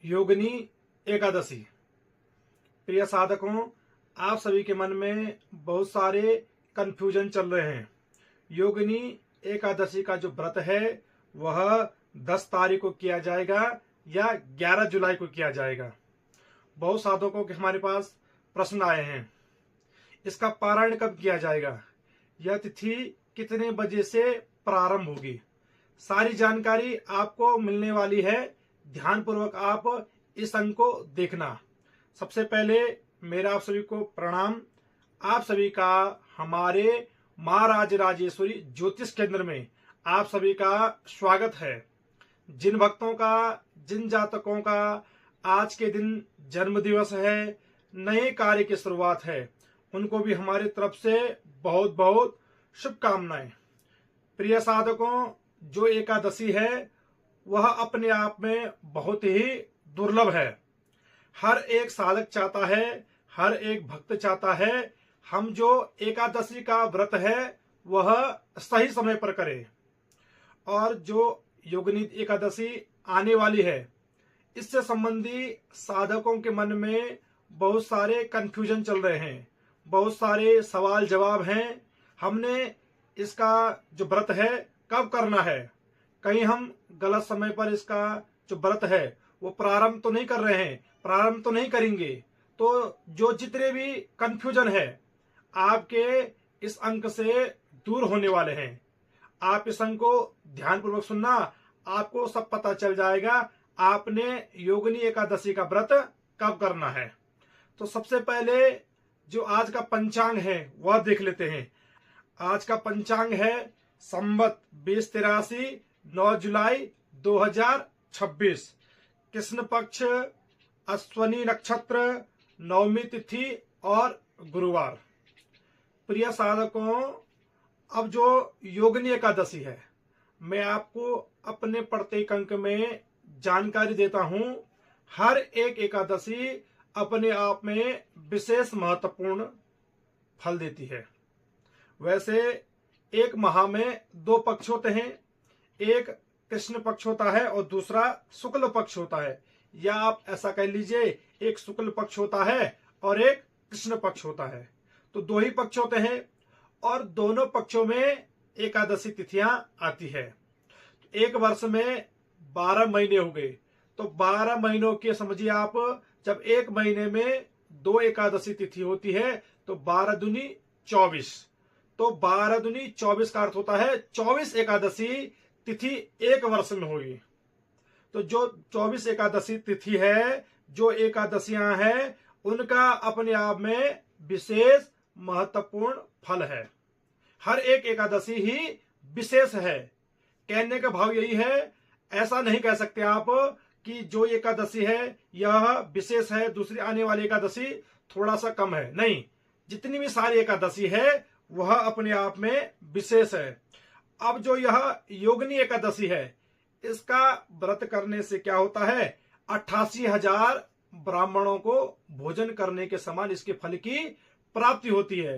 योगिनी एकादशी। प्रिय साधकों, आप सभी के मन में बहुत सारे कंफ्यूजन चल रहे हैं। योगिनी एकादशी का जो व्रत है वह 10 तारीख को किया जाएगा या 11 जुलाई को किया जाएगा। बहुत साधकों के हमारे पास प्रश्न आए हैं, इसका पारायण कब किया जाएगा, यह तिथि कितने बजे से प्रारंभ होगी। सारी जानकारी आपको मिलने वाली है। ध्यानपूर्वक आप इस अंक को देखना। सबसे पहले मेरा आप सभी को प्रणाम। आप सभी का हमारे महाराज राजेश्वरी ज्योतिष केंद्र में आप सभी का स्वागत है। जिन भक्तों का, जिन जातकों का आज के दिन जन्म दिवस है, नए कार्य की शुरुआत है, उनको भी हमारी तरफ से बहुत बहुत शुभकामनाएं। प्रिय साधकों, जो एकादशी है वह अपने आप में बहुत ही दुर्लभ है। हर एक साधक चाहता है, हर एक भक्त चाहता है हम जो एकादशी का व्रत है वह सही समय पर करें। और जो योगिनी एकादशी आने वाली है, इससे संबंधी साधकों के मन में बहुत सारे कंफ्यूजन चल रहे हैं, बहुत सारे सवाल जवाब हैं। हमने इसका जो व्रत है कब करना है, कहीं हम गलत समय पर इसका जो व्रत है वो प्रारंभ तो नहीं कर रहे हैं, प्रारंभ तो नहीं करेंगे। तो जो जितने भी कंफ्यूजन है आपके इस अंक से दूर होने वाले हैं। आप इस अंक को ध्यानपूर्वक सुनना, आपको सब पता चल जाएगा आपने योगिनी एकादशी का व्रत कब करना है। तो सबसे पहले जो आज का पंचांग है वह देख लेते हैं। आज का पंचांग है संवत 2083 9 जुलाई 2026, कृष्ण पक्ष, अश्वनी नक्षत्र, नवमी तिथि और गुरुवार। प्रिय साधकों, अब जो योगिनी एकादशी है, मैं आपको अपने प्रत्येक अंक में जानकारी देता हूं। हर एक एकादशी अपने आप में विशेष महत्वपूर्ण फल देती है। वैसे एक माह में 2 पक्ष होते हैं, एक कृष्ण पक्ष होता है और दूसरा शुक्ल पक्ष होता है, या आप ऐसा कह लीजिए एक शुक्ल पक्ष होता है और एक कृष्ण पक्ष होता है। तो 2 ही पक्ष होते हैं और दोनों पक्षों में एकादशी तिथियां आती है। एक वर्ष में 12 महीने हो गए, तो 12 महीनों के समझिए आप, जब एक महीने में 2 एकादशी तिथि होती है तो 12 दूनी 24। तो 12 दूनी 24 का अर्थ होता है 24 एकादशी तिथि एक वर्ष में होगी। तो जो 24 एकादशी तिथि है, जो एकादशियां हैं, उनका अपने आप में विशेष महत्वपूर्ण फल है। हर एक एकादशी ही विशेष है। कहने का भाव यही है, ऐसा नहीं कह सकते आप कि जो एकादशी है यह विशेष है, दूसरी आने वाली एकादशी थोड़ा सा कम है। नहीं, जितनी भी सारी एकादशी है वह अपने आप में विशेष है। अब जो यह योगिनी एकादशी है, इसका व्रत करने से क्या होता है, 88,000 ब्राह्मणों को भोजन करने के समान इसके फल की प्राप्ति होती है।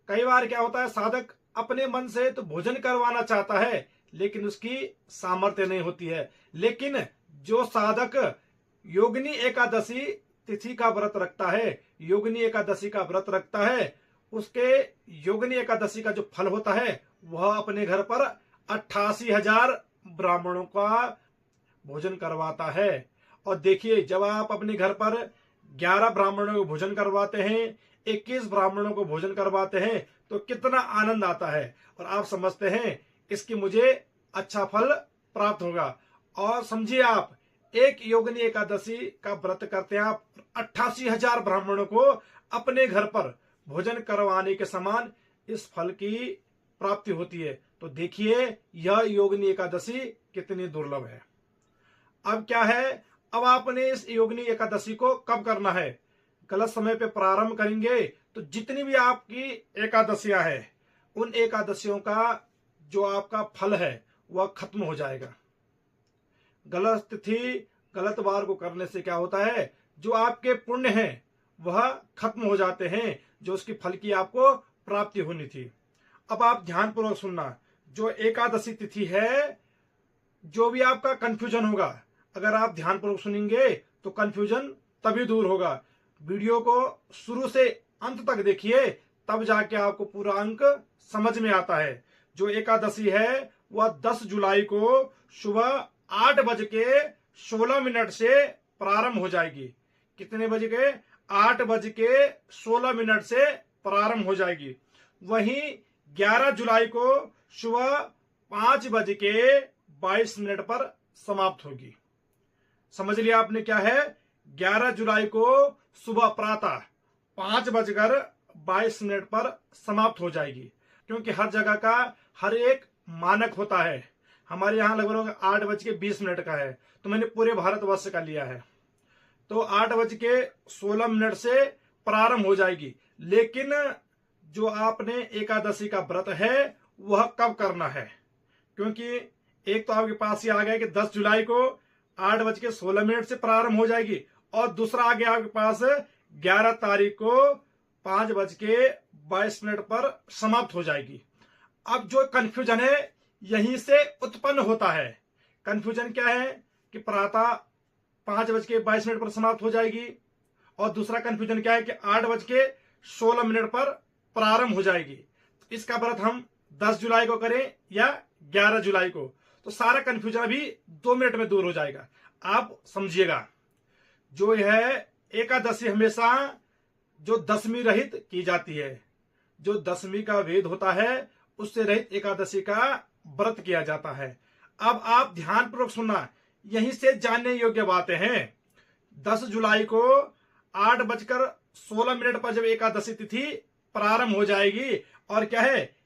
कई बार क्या होता है, साधक अपने मन से तो भोजन करवाना चाहता है लेकिन उसकी सामर्थ्य नहीं होती है। लेकिन जो साधक योगिनी एकादशी तिथि का व्रत रखता है, योगिनी एकादशी का व्रत रखता है, उसके योगिनी एकादशी का जो फल होता है वह अपने घर पर 88,000 ब्राह्मणों का भोजन करवाता है। और देखिए, जब आप अपने घर पर 11 ब्राह्मणों को भोजन करवाते हैं, 21 ब्राह्मणों को भोजन करवाते हैं, तो कितना आनंद आता है और आप समझते हैं इसकी मुझे अच्छा फल प्राप्त होगा। और समझिए, आप एक योगिनी एकादशी का व्रत करते हैं, आप 88,000 ब्राह्मणों को अपने घर पर भोजन करवाने के समान इस फल की प्राप्ति होती है। तो देखिए यह योगिनी एकादशी कितनी दुर्लभ है। अब क्या है, अब आपने इस योगिनी एकादशी को कब करना है। गलत समय पे प्रारंभ करेंगे तो जितनी भी आपकी एकादशियां हैं, उन एकादशियों का जो आपका फल है वह खत्म हो जाएगा। गलत तिथि, गलत वार को करने से क्या होता है, जो आपके पुण्य हैं वह खत्म हो जाते हैं, जो उसकी फल की आपको प्राप्ति होनी थी। अब आप ध्यानपूर्वक सुनना, जो एकादशी तिथि है, जो भी आपका कंफ्यूजन होगा अगर आप ध्यानपूर्वक सुनेंगे तो कंफ्यूजन तभी दूर होगा। वीडियो को शुरू से अंत तक देखिए, तब जाके आपको पूरा अंक समझ में आता है। जो एकादशी है वह 10 जुलाई को सुबह 8:16 से प्रारंभ हो जाएगी। कितने बजे के? 8:16 से प्रारंभ हो जाएगी। वहीं 11 जुलाई को सुबह 5:22 पर समाप्त होगी। समझ लिया आपने क्या है? 11 जुलाई को सुबह प्रातः 5:22 पर समाप्त हो जाएगी। क्योंकि हर जगह का हर एक मानक होता है। हमारे यहाँ लगभग 8:20 का है, तो मैंने पूरे भारतवर्ष का लिया है। तो 8:16 से प्रारंभ हो जाएगी। लेकिन जो आपने एकादशी का व्रत है वह कब करना है? क्योंकि एक तो आपके पास ही आ गया कि 10 जुलाई को 8:16 से प्रारंभ हो जाएगी, और दूसरा आ गया आपके पास 11 तारीख को 5:22 पर समाप्त हो जाएगी। अब जो कंफ्यूजन है यहीं से उत्पन्न होता है। कंफ्यूजन क्या है कि प्रातः 5:22 पर समाप्त हो जाएगी, और दूसरा कंफ्यूजन क्या है कि 8:16 पर प्रारंभ हो जाएगी। इसका व्रत हम 10 जुलाई को करें या 11 जुलाई को, तो सारा कंफ्यूजन अभी 2 मिनट में दूर हो जाएगा। आप समझिएगा, जो है एकादशी हमेशा जो दशमी रहित की जाती है, जो दशमी का वेद होता है उससे रहित एकादशी का व्रत किया जाता है। अब आप ध्यानपूर्वक सुनना, यहीं से जानने योग्य बातें हैं। 10 जुलाई को 8:16 पर जब एकादशी तिथि प्रारंभ हो जाएगी, और क्या है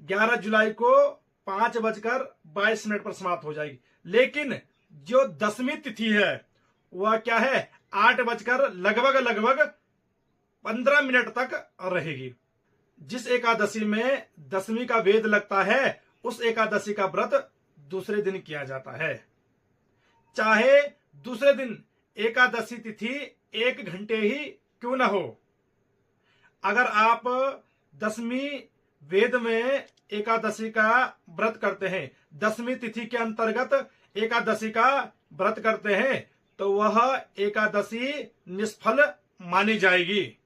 11 जुलाई को 5:22 पर समाप्त हो जाएगी। लेकिन जो दशमी तिथि है वह क्या है 8 लगभग 15 तक रहेगी। जिस एकादशी में दशमी का वेद लगता है उस एकादशी का व्रत दूसरे दिन किया जाता है। चाहे दूसरे दिन एकादशी तिथि 1 घंटे ही क्यों ना हो। अगर आप दशमी वेद में एकादशी का व्रत करते हैं, दशमी तिथि के अंतर्गत एकादशी का व्रत करते हैं, तो वह एकादशी निष्फल मानी जाएगी।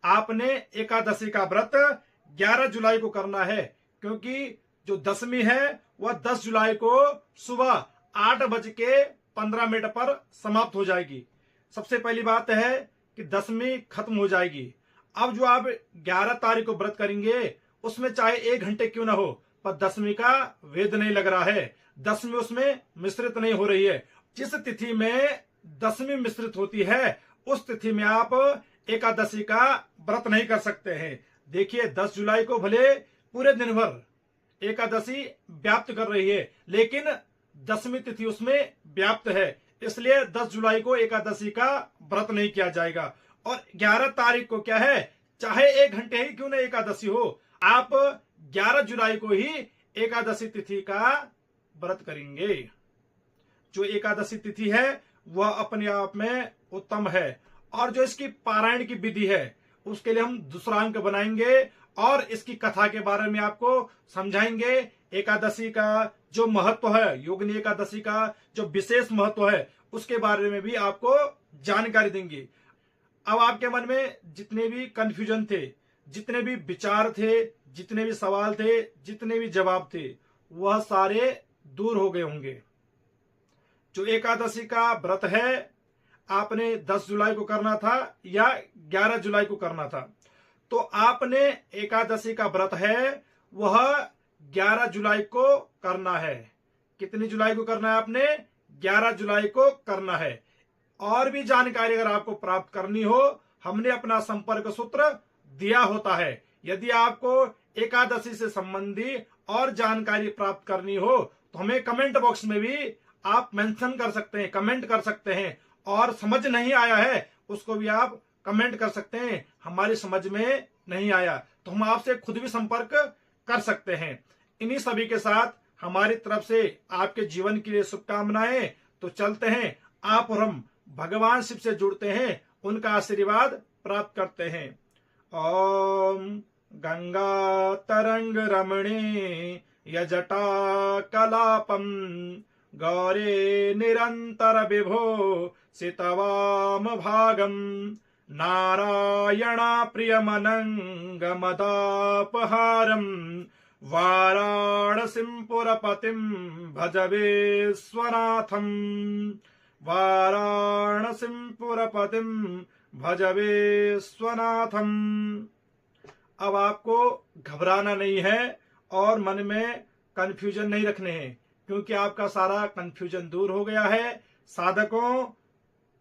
आपने एकादशी का व्रत 11 जुलाई को करना है, क्योंकि जो दशमी है वह 10 जुलाई को सुबह 8:15 पर समाप्त हो जाएगी। सबसे पहली बात है कि दशमी खत्म हो जाएगी। अब जो आप 11 तारीख को व्रत करेंगे उसमें चाहे 1 घंटे क्यों ना हो, पर दशमी का वेद नहीं लग रहा है, दशमी उसमें मिश्रित नहीं हो रही है। जिस तिथि में दशमी मिश्रित होती है उस तिथि में आप एकादशी का व्रत नहीं कर सकते हैं। देखिए 10 जुलाई को भले पूरे दिन भर एकादशी व्याप्त कर रही है, लेकिन दशमी तिथि उसमें व्याप्त है, इसलिए 10 जुलाई को एकादशी का व्रत नहीं किया जाएगा। और 11 तारीख को क्या है, चाहे 1 घंटे ही क्यों ना एकादशी हो, आप 11 जुलाई को ही एकादशी तिथि का व्रत करेंगे। जो एकादशी तिथि है वह अपने आप में उत्तम है, और जो इसकी पारायण की विधि है उसके लिए हम दूसरा अंक बनाएंगे और इसकी कथा के बारे में आपको समझाएंगे। एकादशी का जो महत्व है, योगिनी एकादशी का जो विशेष महत्व है, उसके बारे में भी आपको जानकारी देंगे। अब आपके मन में जितने भी कंफ्यूजन थे, जितने भी विचार थे, जितने भी सवाल थे, जितने भी जवाब थे, वह सारे दूर हो गए होंगे। जो एकादशी का व्रत है आपने 10 जुलाई को करना था या 11 जुलाई को करना था, तो आपने एकादशी का व्रत है वह 11 जुलाई को करना है। कितनी जुलाई को करना है आपने? 11 जुलाई को करना है। और भी जानकारी अगर आपको प्राप्त करनी हो, हमने अपना संपर्क सूत्र दिया होता है। यदि आपको एकादशी से संबंधी और जानकारी प्राप्त करनी हो तो हमें कमेंट बॉक्स में भी आप मेंशन कर सकते हैं, कमेंट कर सकते हैं। और समझ नहीं आया है उसको भी आप कमेंट कर सकते हैं, हमारी समझ में नहीं आया तो हम आपसे खुद भी संपर्क कर सकते हैं। इन्हीं सभी के साथ हमारी तरफ से आपके जीवन के लिए शुभकामनाएं। तो चलते हैं, आप और हम भगवान शिव से जुड़ते हैं, उनका आशीर्वाद प्राप्त करते हैं। ओम गंगा तरंग रमणे यजटा कलापम गौरे निरंतर विभो सितवाम भागम नारायण प्रियमनंगमदापहारम वाराणसीं पुरपतिं भज विश्वनाथम वाराणसीं पुरपतिं भज विश्वनाथम। अब आपको घबराना नहीं है और मन में कंफ्यूजन नहीं रखने हैं, क्योंकि आपका सारा कंफ्यूजन दूर हो गया है। साधकों,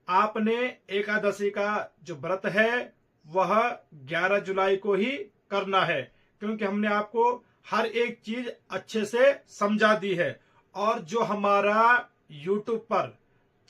आपने एकादशी का जो व्रत है वह 11 जुलाई को ही करना है, क्योंकि हमने आपको हर एक चीज अच्छे से समझा दी है। और जो हमारा YouTube पर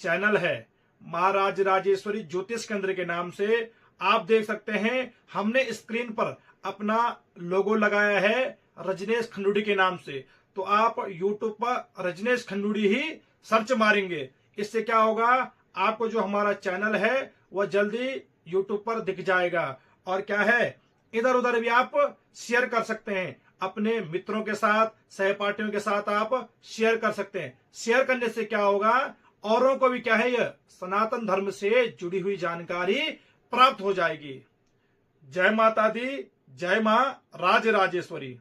चैनल है महाराज राजेश्वरी ज्योतिष केंद्र के नाम से, आप देख सकते हैं हमने स्क्रीन पर अपना लोगो लगाया है रजनेश खंडूड़ी के नाम से। तो आप YouTube पर रजनेश खंडूड़ी ही सर्च मारेंगे। इससे क्या होगा, आपको जो हमारा चैनल है वह जल्दी YouTube पर दिख जाएगा। और क्या है, इधर उधर भी आप शेयर कर सकते हैं, अपने मित्रों के साथ, सहपाठियों के साथ आप शेयर कर सकते हैं। शेयर करने से क्या होगा, औरों को भी क्या है, यह सनातन धर्म से जुड़ी हुई जानकारी प्राप्त हो जाएगी। जय माता दी, जय मां राज राजेश्वरी।